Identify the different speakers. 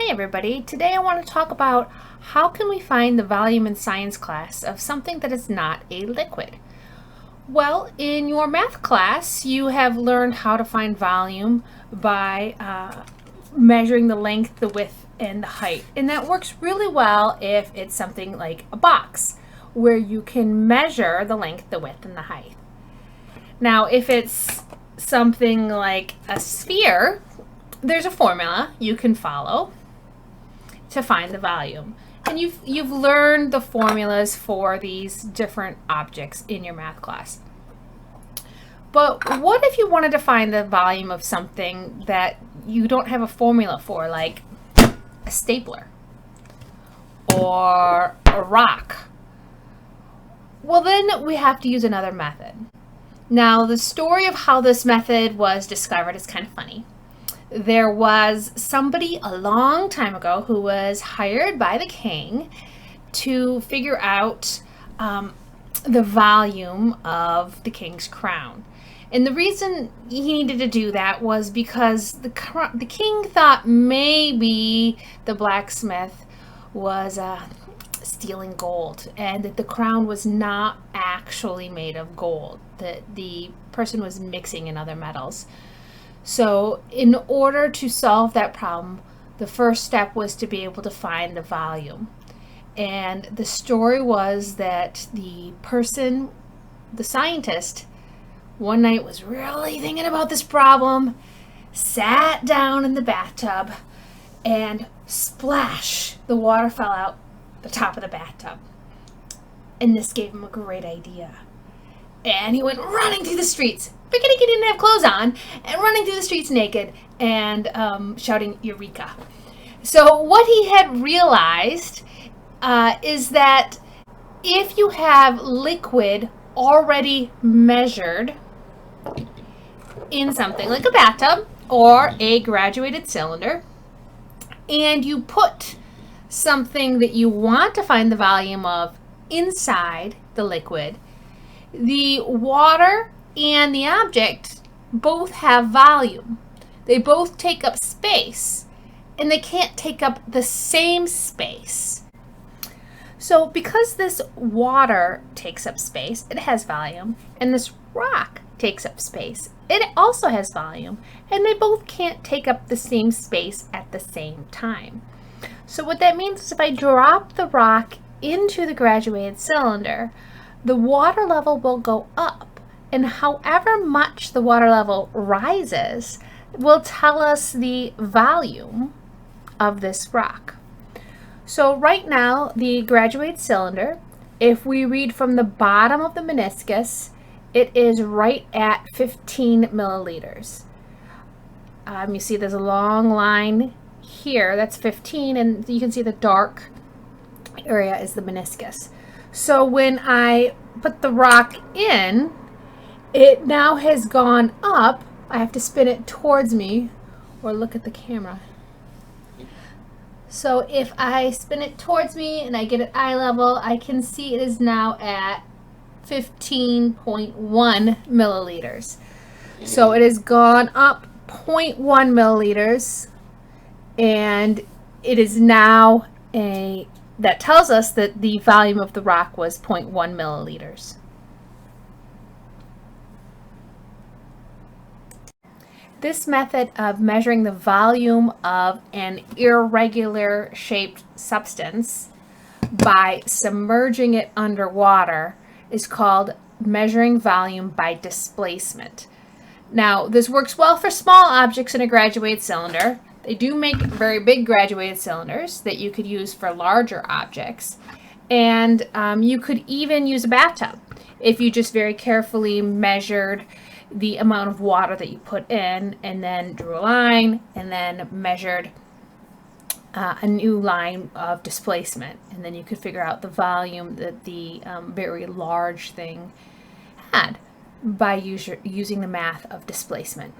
Speaker 1: Hi everybody, today I want to talk about how can we find the volume in science class of something that is not a liquid. Well, in your math class you have learned how to find volume by measuring the length, the width, and the height. And that works really well if it's something like a box where you can measure the length, the width, and the height. Now if it's something like a sphere, there's a formula you can follow to find the volume. And you've learned the formulas for these different objects in your math class. But what if you wanted to find the volume of something that you don't have a formula for, like a stapler or a rock? Well, then we have to use another method. Now, the story of how this method was discovered is kind of funny. There was somebody a long time ago who was hired by the king to figure out the volume of the king's crown. And the reason he needed to do that was because the king thought maybe the blacksmith was stealing gold, and that the crown was not actually made of gold, that the person was mixing in other metals. So in order to solve that problem, the first step was to be able to find the volume. And the story was that the person, the scientist, one night was really thinking about this problem, sat down in the bathtub, and splash, the water fell out the top of the bathtub. And this gave him a great idea. And he went running through the streets, forgetting he didn't have clothes on, and running through the streets naked and shouting, "Eureka!" So what he had realized is that if you have liquid already measured in something like a bathtub or a graduated cylinder, and you put something that you want to find the volume of inside the liquid, the water and the object both have volume. They both take up space, and they can't take up the same space. So because this water takes up space, it has volume, and this rock takes up space, it also has volume, and they both can't take up the same space at the same time. So what that means is if I drop the rock into the graduated cylinder, the water level will go up, and however much the water level rises will tell us the volume of this rock. So right now, the graduated cylinder, if we read from the bottom of the meniscus, it is right at 15 milliliters. You see there's a long line here, that's 15, and you can see the dark area is the meniscus. So when I put the rock in, it now has gone up. I have to spin it towards me or look at the camera. So if I spin it towards me and I get it eye level, I can see it is now at 15.1 milliliters. So it has gone up 0.1 milliliters, and it is now that tells us that the volume of the rock was 0.1 milliliters. This method of measuring the volume of an irregular shaped substance by submerging it underwater is called measuring volume by displacement. Now, this works well for small objects in a graduated cylinder. They do make very big graduated cylinders that you could use for larger objects. And you could even use a bathtub if you just very carefully measured the amount of water that you put in, and then drew a line, and then measured a new line of displacement. And then you could figure out the volume that the very large thing had by using the math of displacement.